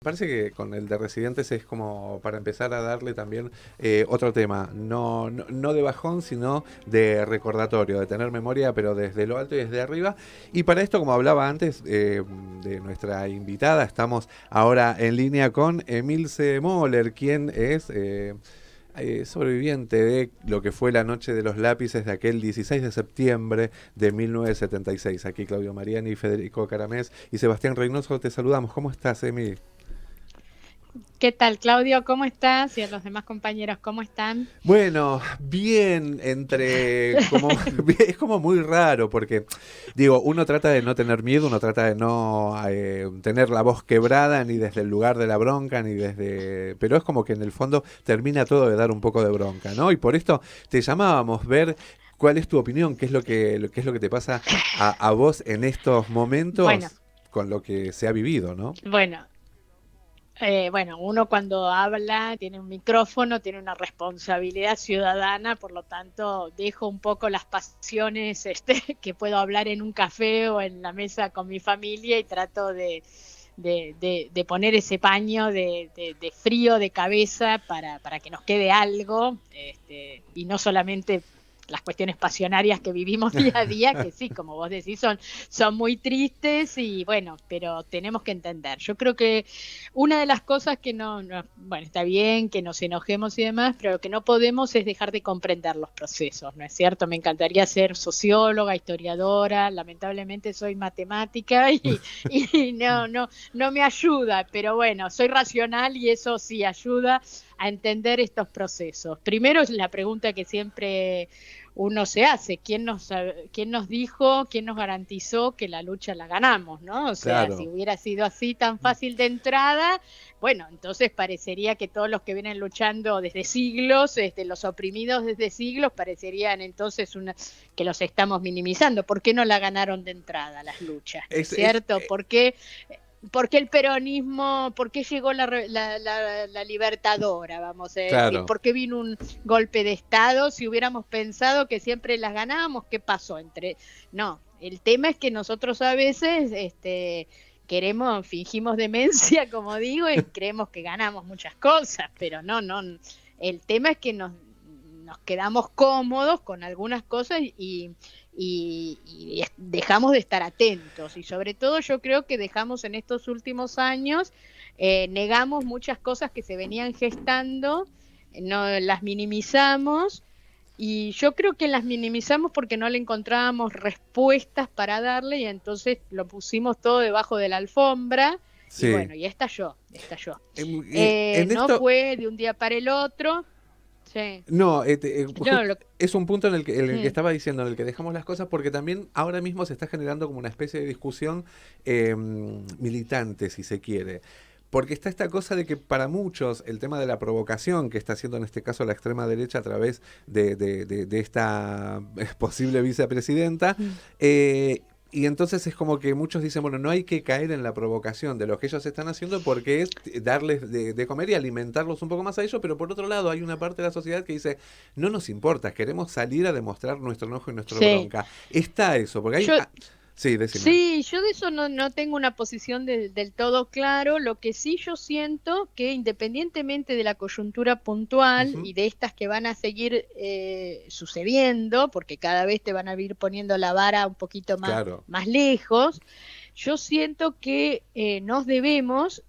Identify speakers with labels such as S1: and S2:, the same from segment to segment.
S1: Parece que con el de Residentes es como para empezar a darle también otro tema, no de bajón, sino de recordatorio, de tener memoria, pero desde lo alto y desde arriba. Y para esto, como hablaba antes de nuestra invitada, estamos ahora en línea con Emilce Moller, quien es sobreviviente de lo que fue la Noche de los Lápices de aquel 16 de septiembre de 1976. Aquí Claudio Mariani, Federico Caramés y Sebastián Reynoso, te saludamos. ¿Cómo estás, Emi?
S2: ¿Qué tal, Claudio? ¿Cómo estás? Y a los demás compañeros, ¿cómo están?
S1: Bueno, bien, entre como es como muy raro porque digo, uno trata de no tener miedo, uno trata de no tener la voz quebrada ni desde el lugar de la bronca ni desde, pero es como que en el fondo termina todo de dar un poco de bronca, ¿no? Y por esto te llamábamos ver cuál es tu opinión, qué es qué es lo que te pasa a vos en estos
S2: Bueno,
S1: momentos con lo que se ha vivido, ¿no?
S2: bueno, bueno, uno cuando habla tiene un micrófono, tiene una responsabilidad ciudadana, por lo tanto dejo un poco las pasiones que puedo hablar en un café o en la mesa con mi familia y trato de poner ese paño de frío de cabeza para que nos quede algo y no solamente las cuestiones pasionarias que vivimos día a día, que sí, como vos decís, son muy tristes y bueno, pero tenemos que entender. Yo creo que una de las cosas que bueno, está bien que nos enojemos y demás, pero lo que no podemos es dejar de comprender los procesos, ¿no es cierto? Me encantaría ser socióloga, historiadora, lamentablemente soy matemática y no me ayuda, pero bueno, soy racional y eso sí ayuda a entender estos procesos. Primero es la pregunta que siempre uno se hace, quién nos dijo, quién nos garantizó que la lucha la ganamos, ¿no? O sea, si
S1: Claro.
S2: hubiera sido así tan fácil de entrada, bueno, entonces parecería que todos los que vienen luchando desde siglos, los oprimidos desde siglos, parecerían entonces que los estamos minimizando. ¿Por qué no la ganaron de entrada las luchas? ¿No es
S1: Es,
S2: cierto? ¿Por qué el peronismo, por qué llegó la libertadora, vamos a decir?
S1: claro.
S2: ¿Por qué vino un golpe de Estado? Si hubiéramos pensado que siempre las ganábamos, ¿qué pasó? No, el tema es que nosotros a veces fingimos demencia, como digo, y creemos que ganamos muchas cosas, pero no. El tema es que nos quedamos cómodos con algunas cosas y dejamos de estar atentos. Y sobre todo yo creo que dejamos en estos últimos años, negamos muchas cosas que se venían gestando, no las minimizamos. Y yo creo que las minimizamos porque no le encontrábamos respuestas para darle y entonces lo pusimos todo debajo de la alfombra y
S1: Sí.
S2: bueno, y estalló.
S1: En
S2: No
S1: esto,
S2: fue de un día para el otro. Sí.
S1: no,
S2: No,
S1: es un punto en el que
S2: mm,
S1: estaba diciendo, en el que dejamos las cosas, porque también ahora mismo se está generando como una especie de discusión militante, si se quiere. Porque está esta cosa de que para muchos el tema de la provocación que está haciendo en este caso la extrema derecha a través de esta posible vicepresidenta,
S2: mm.
S1: y entonces es como que muchos dicen, bueno, no hay que caer en la provocación de lo que ellos están haciendo porque es darles de comer y alimentarlos un poco más a ellos, pero por otro lado hay una parte de la sociedad que dice, no nos importa, queremos salir a demostrar nuestro enojo y nuestra
S2: Sí,
S1: bronca. Está eso, porque hay...
S2: yo,
S1: sí, decime.
S2: sí, yo de eso no tengo una posición del todo claro. Lo que sí yo siento que independientemente de la coyuntura puntual
S1: Ujú,
S2: y de estas que van a seguir sucediendo, porque cada vez te van a ir poniendo la vara un poquito
S1: claro.
S2: más lejos, yo siento que nos debemos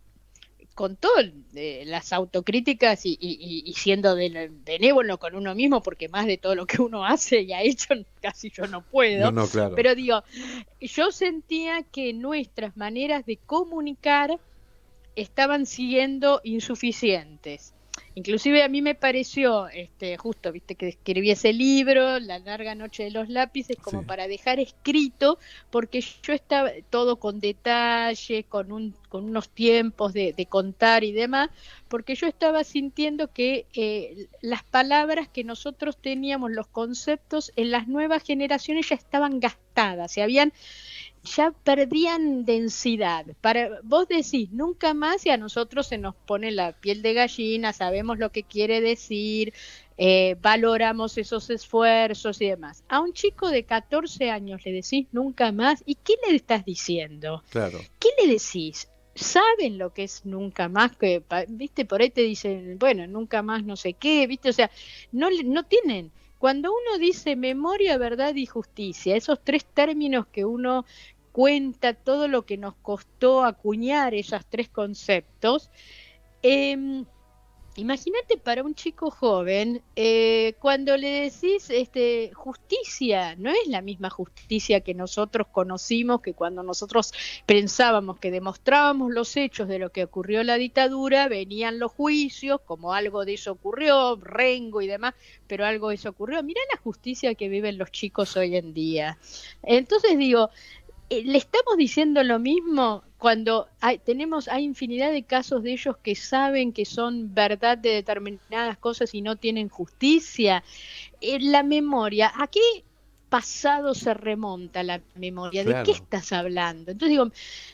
S2: con todas las autocríticas y siendo benévolo con uno mismo, porque más de todo lo que uno hace y ha hecho, casi yo no
S1: No,
S2: puedo,
S1: no, claro.
S2: pero digo, yo sentía que nuestras maneras de comunicar estaban siendo insuficientes. Inclusive a mí me pareció, justo, viste, que escribí ese libro, La larga noche de los lápices, como
S1: Sí.
S2: para dejar escrito, porque yo estaba todo con detalle, con unos tiempos de contar y demás, porque yo estaba sintiendo que las palabras que nosotros teníamos, los conceptos, en las nuevas generaciones ya estaban gastadas, ya perdían densidad. Vos decís nunca más y a nosotros se nos pone la piel de gallina, sabemos lo que quiere decir, valoramos esos esfuerzos y demás. A un chico de 14 años le decís nunca más, ¿y qué le estás diciendo?
S1: Claro.
S2: ¿Qué le decís? saben lo que es nunca más, viste, por ahí te dicen, bueno, nunca más no sé qué, viste, o sea, no tienen. Cuando uno dice memoria, verdad y justicia, esos tres términos que uno cuenta todo lo que nos costó acuñar esos tres conceptos, imagínate para un chico joven, cuando le decís justicia, no es la misma justicia que nosotros conocimos, que cuando nosotros pensábamos que demostrábamos los hechos de lo que ocurrió en la dictadura, venían los juicios, como algo de eso ocurrió, Rengo y demás, pero algo de eso ocurrió. Mirá la justicia que viven los chicos hoy en día. Entonces digo, le estamos diciendo lo mismo cuando hay infinidad de casos de ellos que saben que son verdad de determinadas cosas y no tienen justicia. La memoria, ¿a qué pasado se remonta la memoria? ¿De qué
S1: Claro.
S2: estás hablando? Entonces digo,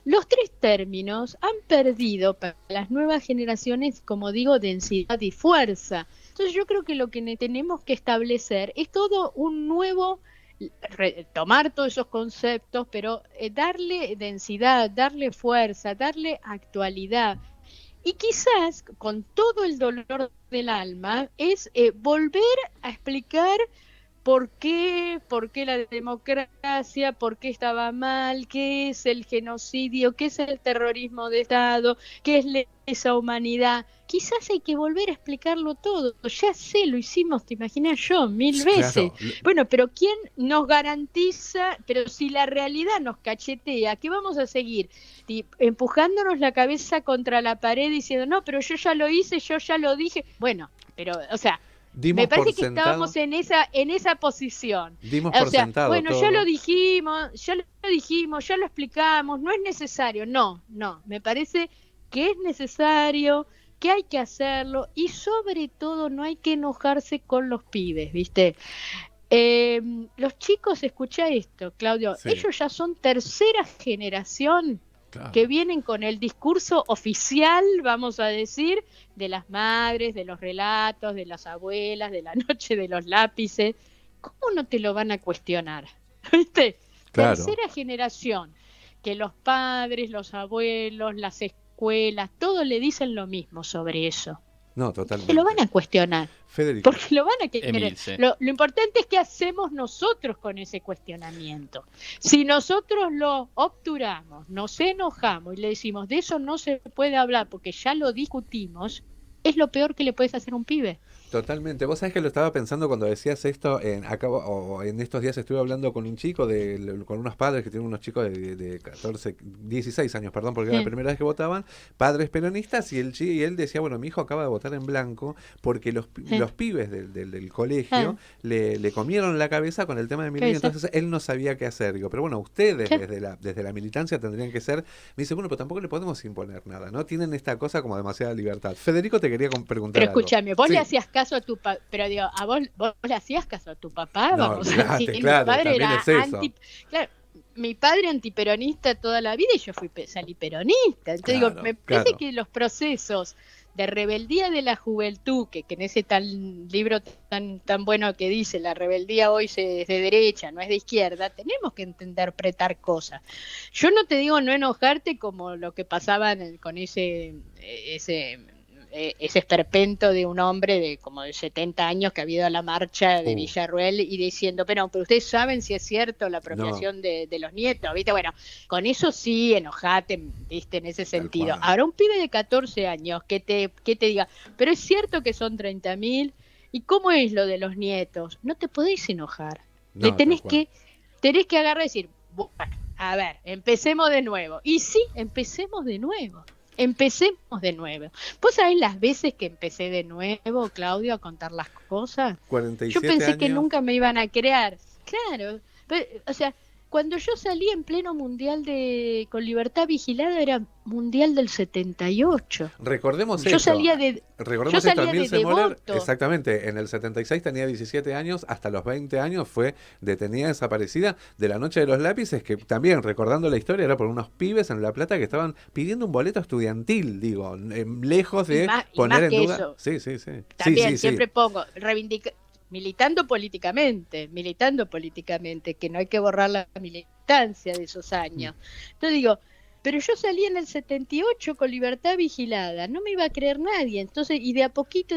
S2: los tres términos han perdido para las nuevas generaciones, como digo, densidad y fuerza. Entonces yo creo que lo que tenemos que establecer es todo un nuevo, tomar todos esos conceptos, pero darle densidad, darle fuerza, darle actualidad. Y quizás, con todo el dolor del alma, es volver a explicar por qué la democracia, por qué estaba mal, qué es el genocidio, qué es el terrorismo de Estado, qué es esa humanidad. Quizás hay que volver a explicarlo todo. Ya sé, lo hicimos, te imaginas yo, 1000 veces.
S1: Claro.
S2: Bueno, pero ¿quién nos garantiza? Pero si la realidad nos cachetea, ¿qué vamos a seguir? Empujándonos la cabeza contra la pared diciendo, no, pero yo ya lo hice, yo ya lo dije. Bueno, pero, o sea, me
S1: Dimos por
S2: parece que
S1: sentado,
S2: estábamos en esa posición.
S1: dimos
S2: O
S1: por
S2: sea,
S1: sentado
S2: bueno, ya lo
S1: todo.
S2: dijimos, ya lo explicamos, no es necesario. No, me parece que es necesario, que hay que hacerlo y sobre todo no hay que enojarse con los pibes, ¿viste? Los chicos, escucha esto, Claudio,
S1: Sí,
S2: ellos ya son tercera generación que
S1: claro.
S2: vienen con el discurso oficial, vamos a decir, de las madres, de los relatos, de las abuelas, de la noche de los lápices. ¿Cómo no te lo van a cuestionar? ¿Viste?
S1: Claro.
S2: Tercera generación, que los padres, los abuelos, las escuelas, todos le dicen lo mismo sobre eso.
S1: No,
S2: Te lo van
S1: totalmente.
S2: a cuestionar,
S1: Federico.
S2: porque lo van a querer.
S3: Emilce.
S2: Lo importante es qué hacemos nosotros con ese cuestionamiento. Si nosotros lo obturamos, nos enojamos y le decimos de eso no se puede hablar porque ya lo discutimos, es lo peor que le puedes hacer a un pibe.
S1: Totalmente. Vos sabés que lo estaba pensando cuando decías esto, o en estos días estuve hablando con un chico, con unos padres que tienen unos chicos de 14, 16 años, perdón, porque era la
S2: Sí,
S1: primera vez que votaban, padres peronistas, y él decía, bueno, mi hijo acaba de votar en blanco porque
S2: sí.
S1: los pibes del colegio le comieron la cabeza con el tema de
S2: ¿Qué
S1: Milei,
S2: dice?
S1: entonces él no sabía qué hacer. Digo, pero bueno, ustedes
S2: Sí.
S1: desde la militancia tendrían que ser, me dice, bueno, pero tampoco le podemos imponer nada, ¿no? Tienen esta cosa como demasiada libertad. Federico te quería preguntar
S2: Pero
S1: algo.
S2: escúchame, vos le
S1: Sí.
S2: hacías caso a tu papá, pero digo, vos le hacías caso a tu papá,
S1: No,
S2: vamos a decir,
S1: olvídate,
S2: mi
S1: claro,
S2: padre
S1: también
S2: era
S1: es eso.
S2: claro, mi padre antiperonista toda la vida y yo salí peronista. Entonces digo,
S1: Claro,
S2: me parece
S1: claro.
S2: que los procesos de rebeldía de la juventud, que en ese tal libro tan bueno que dice, la rebeldía hoy es de derecha, no es de izquierda, tenemos que interpretar cosas. Yo no te digo no enojarte como lo que pasaba con ese esperpento de un hombre de como de 70 años que ha ido a la marcha de
S1: Uh,
S2: Villarruel y diciendo, pero ustedes saben si es cierto la
S1: no,
S2: apropiación de los nietos, ¿viste? Bueno, con eso sí, enojate, ¿viste? En ese
S1: tal
S2: sentido.
S1: cual.
S2: Ahora, un pibe de 14 años que te diga, pero es cierto que son 30.000, ¿y cómo es lo de los nietos? No te podéis enojar. Le
S1: No, tal cual.
S2: tenés que agarrar y decir, bueno, a ver, empecemos de nuevo. Y sí, empecemos de nuevo. Empecemos de nuevo. ¿Vos sabés las veces que empecé de nuevo, Claudio, a contar las cosas? Yo
S1: 47
S2: pensé que
S1: años.
S2: nunca me iban a crear. Claro. O sea, cuando yo salí en pleno mundial con libertad vigilada era mundial del 78.
S1: Recordemos
S2: Yo
S1: esto.
S2: salía de, yo
S1: Recordemos esto,
S2: salía de
S1: Emilce Moller,
S2: devoto.
S1: exactamente, en el 76 tenía 17 años, hasta los 20 años fue detenida, desaparecida de la Noche de los Lápices, que también, recordando la historia, era por unos pibes en La Plata que estaban pidiendo un boleto estudiantil, digo, lejos
S2: Y
S1: de
S2: más, y
S1: poner
S2: más
S1: en
S2: que
S1: duda.
S2: eso,
S1: Sí, sí, sí. Sí, sí,
S2: también
S1: sí.
S2: siempre pongo, militando políticamente, que no hay que borrar la militancia de esos años. Entonces digo, pero yo salí en el 78 con Libertad Vigilada, no me iba a creer nadie, entonces, y de a poquito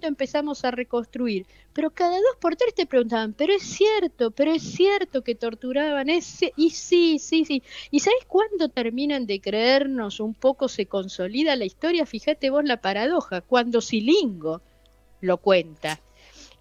S2: empezamos a reconstruir, pero cada 2 por 3 te preguntaban, pero es cierto que torturaban, y sí, sí, sí, y ¿sabés cuándo terminan de creernos un poco, se consolida la historia? Fíjate vos la paradoja, cuando Silingo lo cuenta.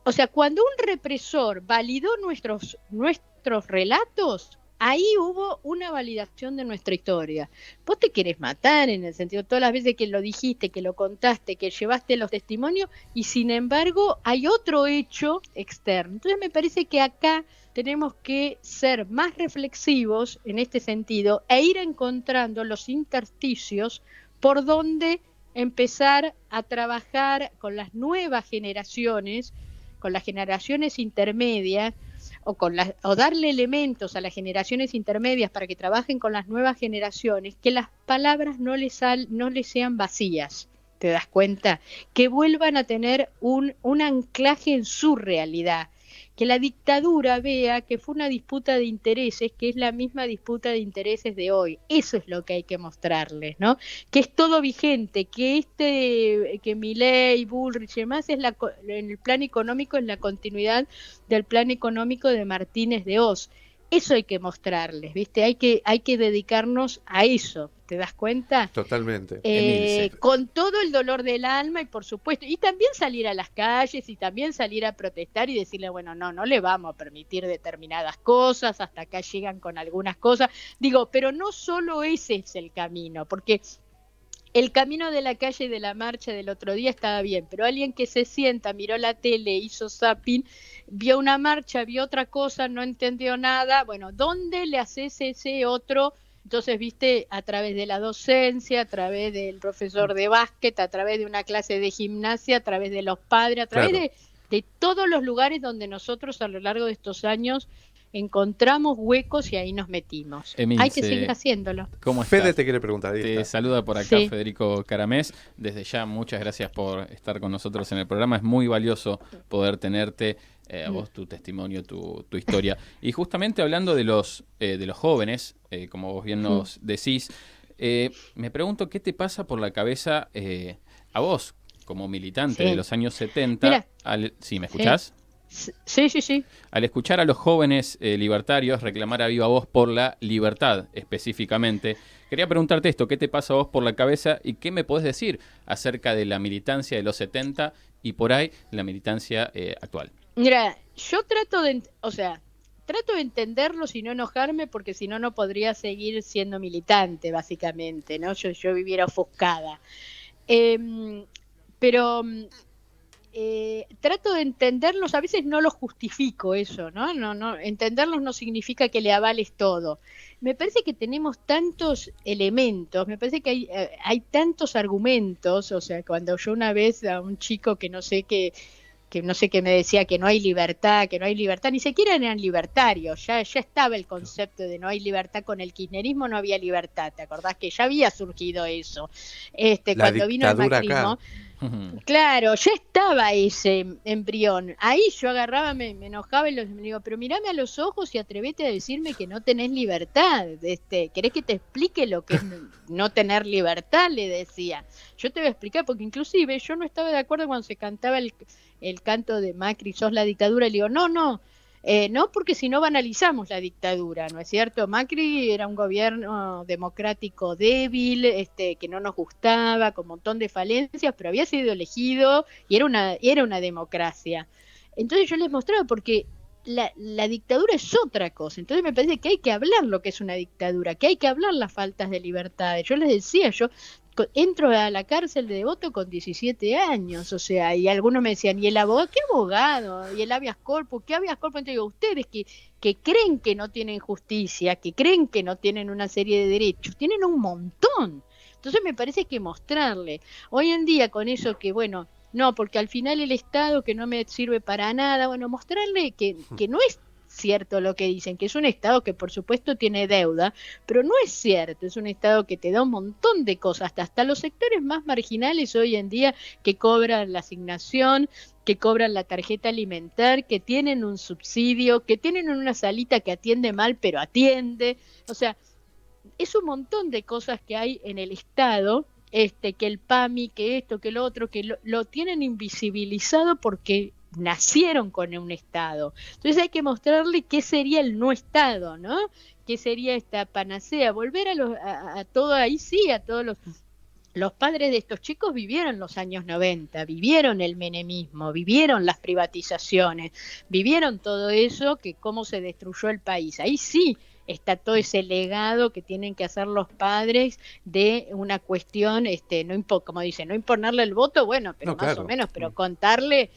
S2: O sea, cuando un represor validó nuestros relatos, ahí hubo una validación de nuestra historia. Vos te querés matar en el sentido, todas las veces que lo dijiste, que lo contaste, que llevaste los testimonios, y sin embargo hay otro hecho externo. Entonces me parece que acá tenemos que ser más reflexivos en este sentido e ir encontrando los intersticios por donde empezar a trabajar con las nuevas generaciones, con las generaciones intermedias, o darle elementos a las generaciones intermedias para que trabajen con las nuevas generaciones, que las palabras no les sean vacías, ¿te das cuenta? Que vuelvan a tener un anclaje en su realidad, que la dictadura vea que fue una disputa de intereses, que es la misma disputa de intereses de hoy. Eso es lo que hay que mostrarles, ¿no? Que es todo vigente, que Milei, Bullrich y demás en el plan económico, en la continuidad del plan económico de Martínez de Oz. Eso hay que mostrarles, ¿viste? Hay que dedicarnos a eso, ¿te das cuenta?
S1: Totalmente.
S2: Con todo el dolor del alma y por supuesto, y también salir a las calles y también salir a protestar y decirle, bueno, no le vamos a permitir determinadas cosas, hasta acá llegan con algunas cosas. Digo, pero no solo ese es el camino, porque el camino de la calle y de la marcha del otro día estaba bien, pero alguien que se sienta, miró la tele, hizo zapping, vio una marcha, vio otra cosa, no entendió nada, bueno, ¿dónde le haces ese otro? Entonces, viste, a través de la docencia, a través del profesor de básquet, a través de una clase de gimnasia, a través de los padres, a través de todos los lugares donde nosotros a lo largo de estos años encontramos huecos y ahí nos metimos. Hay que seguir haciéndolo.
S3: ¿Cómo estás?
S1: Fede te quiere preguntar.
S3: Te saluda por acá Federico Caramés. Desde ya, muchas gracias por estar con nosotros en el programa. Es muy valioso poder tenerte, a vos, tu testimonio, tu historia. Y justamente hablando de los jóvenes, como vos bien nos decís, me pregunto qué te pasa por la cabeza a vos, como militante de los años 70. Mira, ¿sí me escuchás?
S2: Sí.
S3: Al escuchar a los jóvenes libertarios reclamar a viva voz por la libertad específicamente, quería preguntarte esto, ¿qué te pasa a vos por la cabeza y qué me podés decir acerca de la militancia de los 70 y por ahí la militancia actual?
S2: Mira, yo trato de entenderlos y no enojarme, porque si no, no podría seguir siendo militante, básicamente, ¿no? Yo viviera ofuscada. Pero trato de entenderlos, a veces no los justifico eso, ¿no? No, entenderlos no significa que le avales todo. Me parece que tenemos tantos elementos, me parece que hay tantos argumentos, o sea, cuando yo una vez a un chico que no sé qué me decía que no hay libertad, ni siquiera eran libertarios, ya estaba el concepto de no hay libertad, con el kirchnerismo no había libertad, ¿te acordás que ya había surgido eso? Cuando vino el macrismo, claro, ya estaba ese embrión. Ahí yo agarraba, me enojaba y me digo, pero mirame a los ojos y atrevete a decirme que no tenés libertad. ¿Querés que te explique lo que es no tener libertad? Le decía. Yo te voy a explicar, porque inclusive yo no estaba de acuerdo cuando se cantaba el canto de Macri, sos la dictadura. Le digo, no, porque si no banalizamos la dictadura, ¿no es cierto? Macri era un gobierno democrático débil, que no nos gustaba, con un montón de falencias, pero había sido elegido y era una democracia. Entonces yo les mostraba, porque la dictadura es otra cosa. Entonces me parece que hay que hablar lo que es una dictadura, que hay que hablar las faltas de libertades. Yo les decía, yo entro a la cárcel de Devoto con 17 años, o sea, y algunos me decían, ¿y el abogado? ¿Qué abogado? ¿Y el habeas corpus? ¿Qué habeas corpus? Entonces digo, ustedes que creen que no tienen justicia, que creen que no tienen una serie de derechos, tienen un montón. Entonces me parece que mostrarle. Hoy en día con eso que, bueno, no, porque al final el Estado que no me sirve para nada, bueno, mostrarle que no es cierto lo que dicen, que es un Estado que por supuesto tiene deuda, pero no es cierto, es un Estado que te da un montón de cosas, hasta los sectores más marginales hoy en día que cobran la asignación, que cobran la tarjeta alimentar, que tienen un subsidio, que tienen una salita que atiende mal, pero atiende, o sea, es un montón de cosas que hay en el Estado, que el PAMI, que esto, que lo otro, que lo tienen invisibilizado porque nacieron con un Estado. Entonces hay que mostrarle qué sería el no Estado, ¿no? ¿Qué sería esta panacea? Volver a todo ahí, sí, a todos los padres de estos chicos vivieron los años 90, vivieron el menemismo, vivieron las privatizaciones, vivieron todo eso, que cómo se destruyó el país. Ahí sí está todo ese legado que tienen que hacer los padres de una cuestión, como dicen, no imponerle el voto, bueno, pero
S1: No,
S2: más
S1: claro.
S2: o menos, pero contarle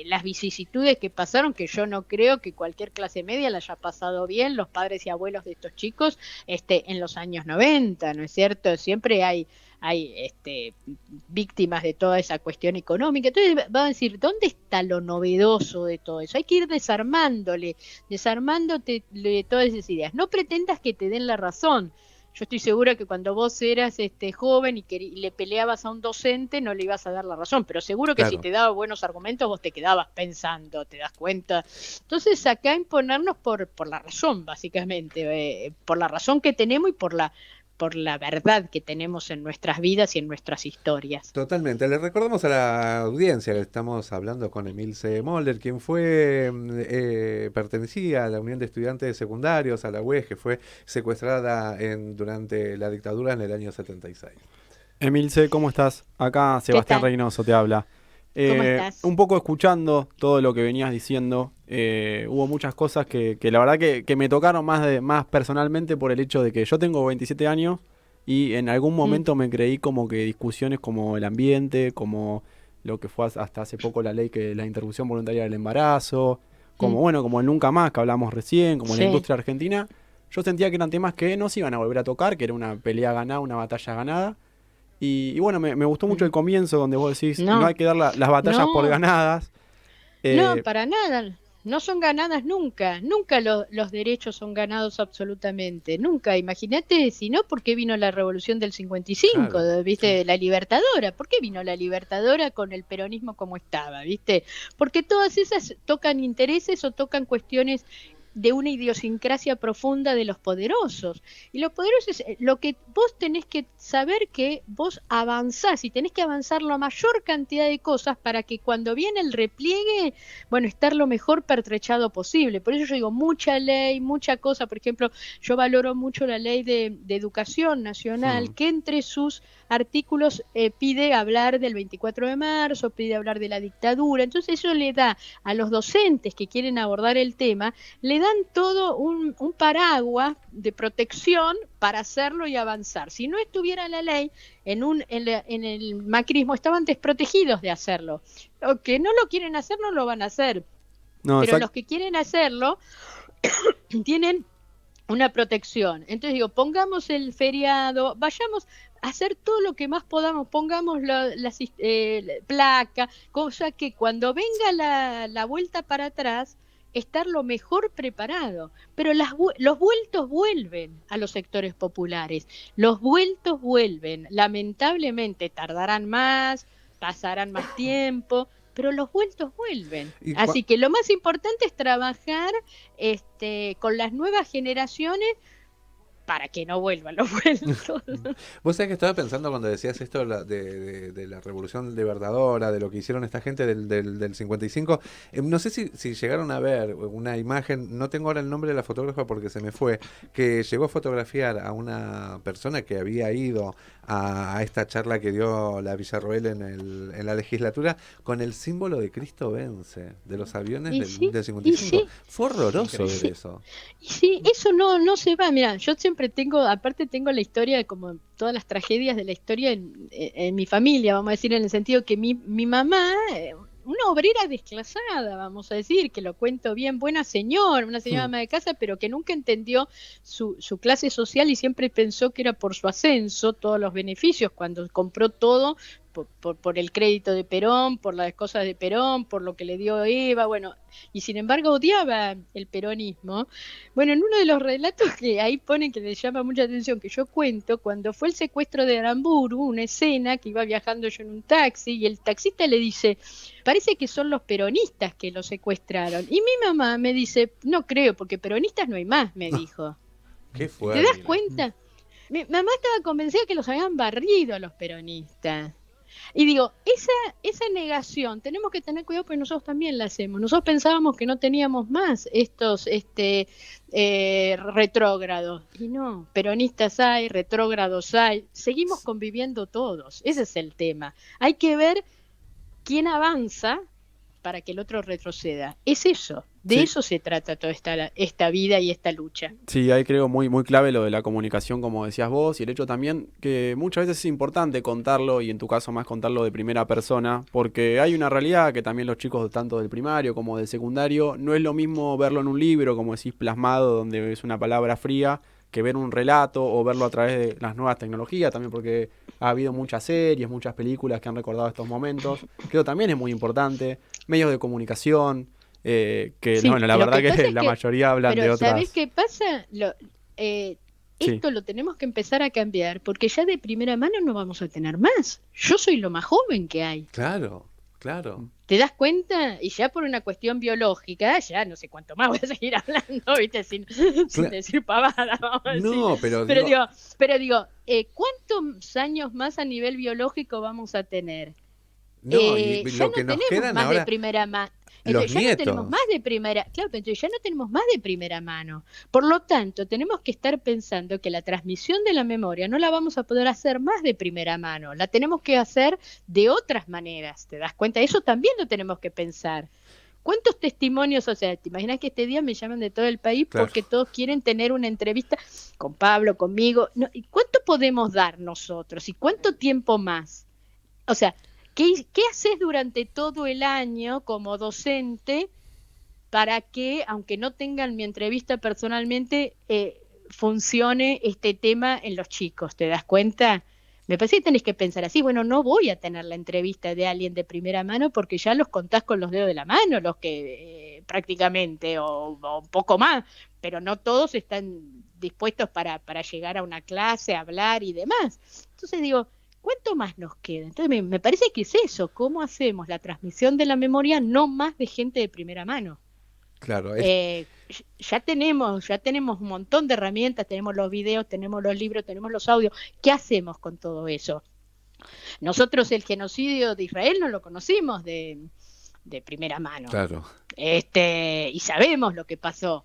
S2: las vicisitudes que pasaron, que yo no creo que cualquier clase media la haya pasado bien, los padres y abuelos de estos chicos, en los años 90, ¿no es cierto? Siempre hay víctimas de toda esa cuestión económica. Entonces van a decir, ¿dónde está lo novedoso de todo eso? Hay que ir desarmándote todas esas ideas. No pretendas que te den la razón. Yo estoy segura que cuando vos eras joven y le peleabas a un docente no le ibas a dar la razón, pero seguro que
S1: Claro.
S2: si te daba buenos argumentos vos te quedabas pensando, ¿te das cuenta? Entonces acá imponernos por la razón, básicamente, por la razón que tenemos y por la verdad que tenemos en nuestras vidas y en nuestras historias.
S1: Totalmente. Le recordamos a la audiencia que estamos hablando con Emilce Molder, quien fue pertenecía a la Unión de Estudiantes Secundarios, a la UES, que fue secuestrada durante la dictadura en el año 76.
S4: Emilce, ¿cómo estás? Acá Sebastián Reynoso te habla.
S2: ¿Cómo estás?
S4: Un poco escuchando todo lo que venías diciendo, hubo muchas cosas que la verdad que me tocaron más personalmente por el hecho de que yo tengo 27 años y en algún momento me creí como que discusiones como el ambiente, como lo que fue hasta hace poco la ley que la interrupción voluntaria del embarazo, como como el nunca más que hablamos recién, como la industria argentina, yo sentía que eran temas que no se iban a volver a tocar, que era una pelea ganada, una batalla ganada. Y bueno, me gustó mucho el comienzo donde vos decís, no hay que dar las batallas por ganadas.
S2: No, para nada. No son ganadas nunca. Nunca los derechos son ganados absolutamente. Nunca. Imagínate, si no, ¿por qué vino la revolución del 55? Claro, ¿viste? Sí. La Libertadora. ¿Por qué vino la Libertadora con el peronismo como estaba? ¿Viste? Porque todas esas tocan intereses o tocan cuestiones de una idiosincrasia profunda de los poderosos. Y los poderosos, lo que vos tenés que saber que vos avanzás y tenés que avanzar la mayor cantidad de cosas para que cuando viene el repliegue, bueno, estar lo mejor pertrechado posible. Por eso yo digo, mucha ley, mucha cosa. Por ejemplo, yo valoro mucho la ley de educación nacional, que entre sus artículos pide hablar del 24 de marzo, pide hablar de la dictadura. Entonces eso le da a los docentes que quieren abordar el tema, le dan todo un paraguas de protección para hacerlo y avanzar. Si no estuviera la ley, en el macrismo estaban desprotegidos de hacerlo. Los que no lo quieren hacer no lo van a hacer. No, pero los que quieren hacerlo tienen una protección. Entonces digo, pongamos el feriado, vayamos a hacer todo lo que más podamos, pongamos las placa, cosa que cuando venga la vuelta para atrás, estar lo mejor preparado. Pero los vueltos vuelven a los sectores populares, los vueltos vuelven, lamentablemente tardarán más, pasarán más tiempo, pero los vueltos vuelven. Así que lo más importante es trabajar con las nuevas generaciones para que no vuelvan los vueltos.
S1: Vos sabés que estaba pensando cuando decías esto de la Revolución Libertadora, de lo que hicieron esta gente del 55. No sé si llegaron a ver una imagen, no tengo ahora el nombre de la fotógrafa porque se me fue, que llegó a fotografiar a una persona que había ido a esta charla que dio la Villarroel en la legislatura con el símbolo de Cristo Vence, de los aviones del 55. Fue horroroso ver eso.
S2: Y sí, eso no se va. Mira, yo siempre tengo la historia de como todas las tragedias de la historia en mi familia, vamos a decir, en el sentido que mi mamá, una obrera desclasada, vamos a decir, que lo cuento bien, una señora ama de casa, pero que nunca entendió su clase social y siempre pensó que era por su ascenso, todos los beneficios, cuando compró todo por el crédito de Perón, por las cosas de Perón, por lo que le dio Eva, bueno, y sin embargo odiaba el peronismo. Bueno, en uno de los relatos que ahí ponen que le llama mucha atención, que yo cuento, cuando fue el secuestro de Aramburu, una escena que iba viajando yo en un taxi y el taxista le dice, parece que son los peronistas que lo secuestraron. Y mi mamá me dice, no creo, porque peronistas no hay más, me dijo.
S1: Qué
S2: ¿Te
S1: fuerte.
S2: das cuenta? Mi mamá estaba convencida que los habían barrido los peronistas. Y digo, esa negación, tenemos que tener cuidado porque nosotros también la hacemos. Nosotros pensábamos que no teníamos más estos retrógrados. Y no, peronistas hay, retrógrados hay. Seguimos conviviendo todos. Ese es el tema. Hay que ver quién avanza para que el otro retroceda. Es eso. De
S4: Sí.
S2: eso se trata toda esta vida y esta lucha.
S4: Sí, ahí creo muy, muy clave lo de la comunicación, como decías vos, y el hecho también que muchas veces es importante contarlo, y en tu caso más contarlo de primera persona, porque hay una realidad que también los chicos tanto del primario como del secundario, no es lo mismo verlo en un libro, como decís, plasmado, donde es una palabra fría, que ver un relato o verlo a través de las nuevas tecnologías, también porque ha habido muchas series, muchas películas que han recordado estos momentos, creo también es muy importante, medios de comunicación. Que
S2: Sí,
S4: bueno, la
S2: lo
S4: verdad
S2: que pasa
S4: que
S2: es
S4: la
S2: que,
S4: mayoría hablan de
S2: pero
S4: otras.
S2: ¿sabés qué pasa?
S4: Sí.
S2: Esto lo tenemos que empezar a cambiar porque ya de primera mano no vamos a tener más. Yo soy lo más joven que hay.
S1: Claro, claro.
S2: ¿Te das cuenta? Y ya por una cuestión biológica, ya no sé cuánto más voy a seguir hablando, ¿viste? Sin decir pavada, vamos a decir.
S1: No, pero
S2: digo, ¿cuántos años más a nivel biológico vamos a tener?
S1: no, y
S2: Ya
S1: lo
S2: no
S1: que nos
S2: tenemos
S1: quedan
S2: más de
S1: ahora,
S2: primera mano.
S1: los
S2: Entonces ya no tenemos
S1: nietos.
S2: más de primera, claro, pero entonces ya no tenemos más de primera mano. Por lo tanto, tenemos que estar pensando que la transmisión de la memoria no la vamos a poder hacer más de primera mano, la tenemos que hacer de otras maneras, ¿te das cuenta? Eso también lo tenemos que pensar. ¿Cuántos testimonios? O sea, ¿te imaginas que este día me llaman de todo el país
S1: Claro.
S2: porque todos quieren tener una entrevista con Pablo, conmigo? No, ¿y cuánto podemos dar nosotros? ¿Y cuánto tiempo más? O sea, ¿qué haces durante todo el año como docente para que, aunque no tengan mi entrevista personalmente, funcione este tema en los chicos? ¿Te das cuenta? Me parece que tenés que pensar así, bueno, no voy a tener la entrevista de alguien de primera mano porque ya los contás con los dedos de la mano, los que prácticamente, o un poco más, pero no todos están dispuestos para llegar a una clase, hablar y demás. Entonces digo, ¿cuánto más nos queda? Entonces me parece que es eso, ¿cómo hacemos la transmisión de la memoria no más de gente de primera mano?
S1: Claro,
S2: Ya tenemos un montón de herramientas, tenemos los videos, tenemos los libros, tenemos los audios. ¿Qué hacemos con todo eso? Nosotros el genocidio de Israel no lo conocimos de primera mano.
S1: claro.
S2: Y sabemos lo que pasó.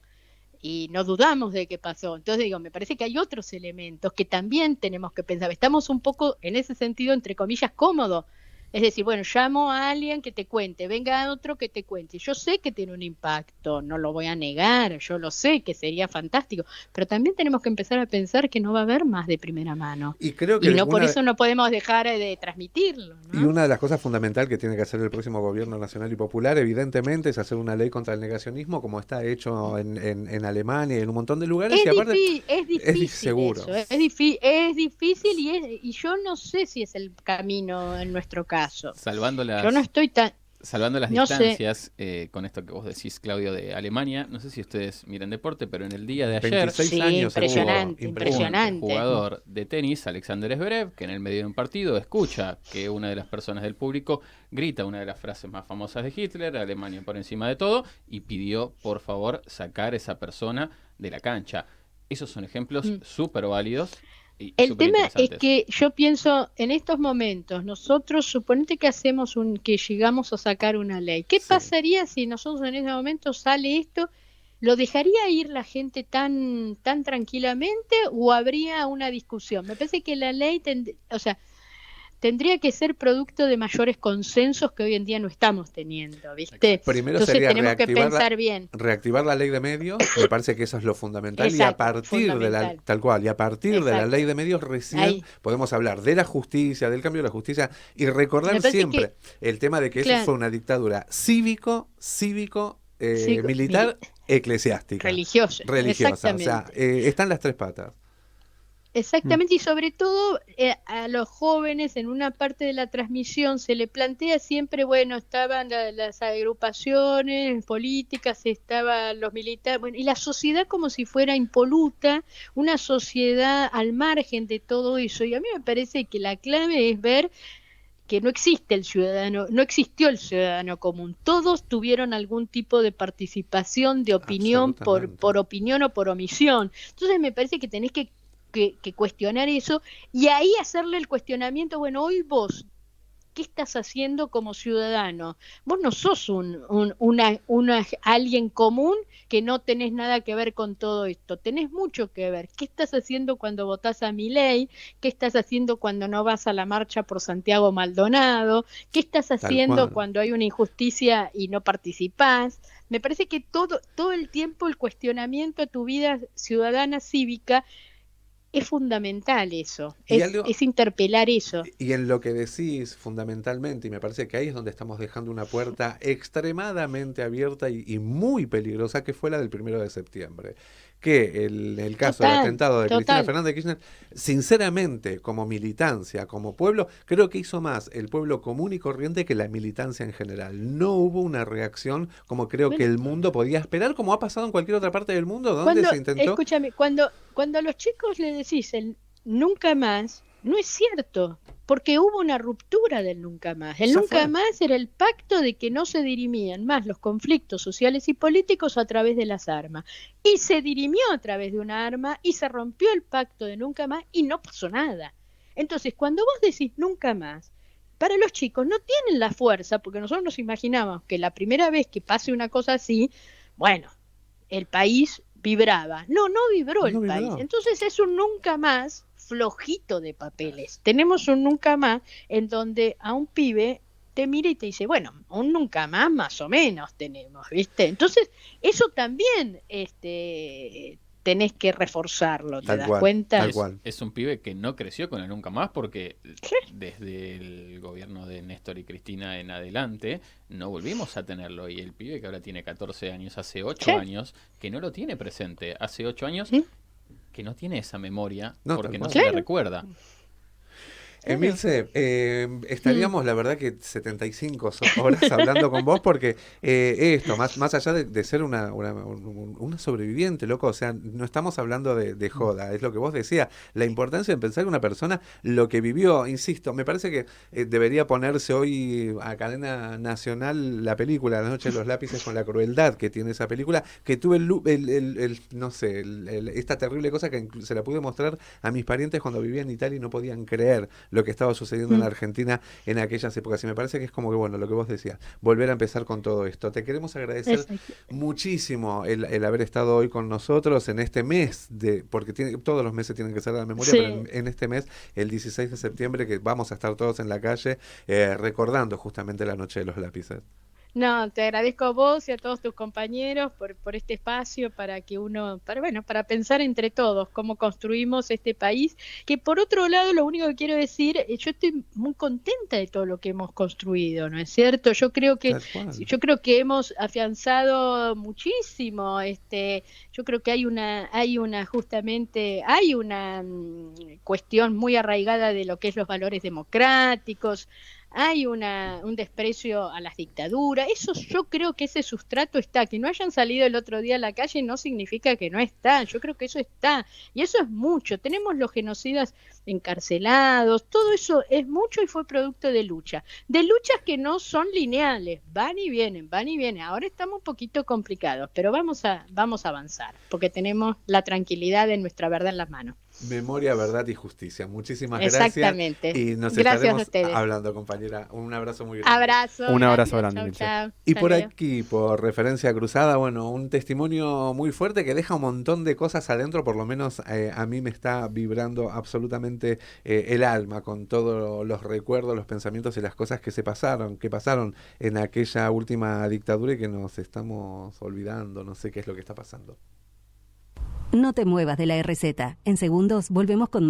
S2: Y no dudamos de que pasó. Entonces digo, me parece que hay otros elementos que también tenemos que pensar. Estamos un poco, en ese sentido, entre comillas, cómodos. Es decir, bueno, llamo a alguien que te cuente, venga otro que te cuente. Yo sé que tiene un impacto, no lo voy a negar, yo lo sé que sería fantástico, pero también tenemos que empezar a pensar que no va a haber más de primera mano.
S1: Y creo que
S2: Y no por eso no podemos dejar de transmitirlo, ¿no?
S1: Y una de las cosas fundamentales que tiene que hacer el próximo gobierno nacional y popular, evidentemente, es hacer una ley contra el negacionismo, como está hecho en Alemania y en un montón de lugares. Y aparte,
S2: es difícil
S1: seguro.
S2: eso, es difícil y yo no sé si es el camino en nuestro caso.
S3: Salvando las,
S2: yo no estoy tan...
S3: salvando las
S2: no
S3: distancias, con esto que vos decís, Claudio, de Alemania, no sé si ustedes miran deporte, pero en el día de ayer,
S1: 26
S2: Sí,
S1: años
S2: impresionante,
S1: hubo,
S2: impresionante.
S3: un jugador de tenis, Alexander Zverev, que en el medio de un partido escucha que una de las personas del público grita una de las frases más famosas de Hitler, Alemania por encima de todo, y pidió, por favor, sacar a esa persona de la cancha. Esos son ejemplos súper válidos.
S2: El tema es que yo pienso, en estos momentos, nosotros, suponete que que llegamos a sacar una ley. ¿Qué pasaría si nosotros en ese momento sale esto? ¿Lo dejaría ir la gente tan tranquilamente o habría una discusión? Me parece que la ley, tendría que ser producto de mayores consensos que hoy en día no estamos teniendo, ¿viste?
S1: Primero
S2: Entonces
S1: sería
S2: tenemos que pensar bien.
S1: reactivar la ley de medios, me parece que eso es lo fundamental,
S2: Exacto,
S1: y a partir de la, tal cual, y a partir de la ley de medios recién podemos hablar de la justicia, del cambio de la justicia, y recordar siempre el tema de que eso fue una dictadura militar, eclesiástica. Religiosa, o sea, están las tres patas.
S2: Exactamente, y sobre todo a los jóvenes en una parte de la transmisión se le plantea siempre, bueno, estaban las agrupaciones políticas, estaban los militares, bueno, y la sociedad como si fuera impoluta, una sociedad al margen de todo eso, y a mí me parece que la clave es ver que no existe el ciudadano, no existió el ciudadano común. Todos tuvieron algún tipo de participación, de opinión, por opinión o por omisión. Entonces me parece que tenés que cuestionar eso y ahí hacerle el cuestionamiento, bueno, hoy vos, ¿qué estás haciendo como ciudadano? Vos no sos alguien común que no tenés nada que ver con todo esto, tenés mucho que ver. ¿Qué estás haciendo cuando votás a Milei? ¿Qué estás haciendo cuando no vas a la marcha por Santiago Maldonado? ¿Qué estás haciendo cuando hay una injusticia y no participás? Me parece que todo el tiempo el cuestionamiento a tu vida ciudadana cívica es fundamental eso, es interpelar eso.
S1: Y en lo que decís fundamentalmente, y me parece que ahí es donde estamos dejando una puerta extremadamente abierta y muy peligrosa, que fue la del 1 de septiembre. Que el caso del atentado de Cristina Fernández de Kirchner, sinceramente, como militancia, como pueblo, creo que hizo más el pueblo común y corriente que la militancia en general. No hubo una reacción como creo que el mundo podía esperar, como ha pasado en cualquier otra parte del mundo, donde se intentó...
S2: Escúchame, cuando a los chicos le decís el nunca más, no es cierto, porque hubo una ruptura del nunca más. El nunca más era el pacto de que no se dirimían más los conflictos sociales y políticos a través de las armas. Y se dirimió a través de una arma y se rompió el pacto de nunca más y no pasó nada. Entonces, cuando vos decís nunca más, para los chicos no tienen la fuerza, porque nosotros nos imaginamos que la primera vez que pase una cosa así, bueno, el país vibraba. No vibró el país. Entonces es un nunca más flojito de papeles. Tenemos un nunca más en donde a un pibe te mira y te dice, bueno, un nunca más o menos tenemos, ¿viste? Entonces, eso también tenés que reforzarlo, ¿te das cuenta?
S3: Es un pibe que no creció con el nunca más porque desde el gobierno de Néstor y Cristina en adelante no volvimos a tenerlo. Y el pibe que ahora tiene 14 años, hace 8 años, que no lo tiene presente. Hace 8 años que no tiene esa memoria porque no se le recuerda.
S1: Emilce, estaríamos la verdad que 75 horas hablando con vos porque esto, más allá de ser una sobreviviente, loco, o sea, no estamos hablando de joda, es lo que vos decías, la importancia de pensar que una persona lo que vivió, insisto, me parece que debería ponerse hoy a cadena nacional la película La noche de los lápices con la crueldad que tiene esa película, que tuve no sé, esta terrible cosa que se la pude mostrar a mis parientes cuando vivía en Italia y no podían creer lo que estaba sucediendo en la Argentina en aquellas épocas. Y me parece que es como que, bueno, lo que vos decías, volver a empezar con todo esto. Te queremos agradecer muchísimo el haber estado hoy con nosotros en este mes, porque todos los meses tienen que ser de la memoria, pero en este mes, el 16 de septiembre, que vamos a estar todos en la calle recordando justamente la noche de los lápices.
S2: No, te agradezco a vos y a todos tus compañeros por este espacio para pensar entre todos cómo construimos este país, que por otro lado lo único que quiero decir, yo estoy muy contenta de todo lo que hemos construido, ¿no es cierto? Yo creo que hemos afianzado muchísimo, yo creo que hay una cuestión muy arraigada de lo que es los valores democráticos. Hay un desprecio a las dictaduras, eso yo creo que ese sustrato está, que no hayan salido el otro día a la calle no significa que no está, yo creo que eso está, y eso es mucho, tenemos los genocidas encarcelados, todo eso es mucho y fue producto de luchas que no son lineales, van y vienen, ahora estamos un poquito complicados, pero vamos a avanzar, porque tenemos la tranquilidad de nuestra verdad en las manos.
S1: Memoria, verdad y justicia. Muchísimas gracias.
S2: Exactamente.
S1: Y nos
S2: gracias
S1: estaremos hablando, compañera. Un abrazo muy grande.
S4: Un abrazo grande.
S2: Chau.
S1: Y por aquí, por referencia cruzada, bueno, un testimonio muy fuerte que deja un montón de cosas adentro, por lo menos a mí me está vibrando absolutamente el alma con todos los recuerdos, los pensamientos y las cosas que pasaron en aquella última dictadura y que nos estamos olvidando, no sé qué es lo que está pasando.
S5: No te muevas de la RZ. En segundos volvemos con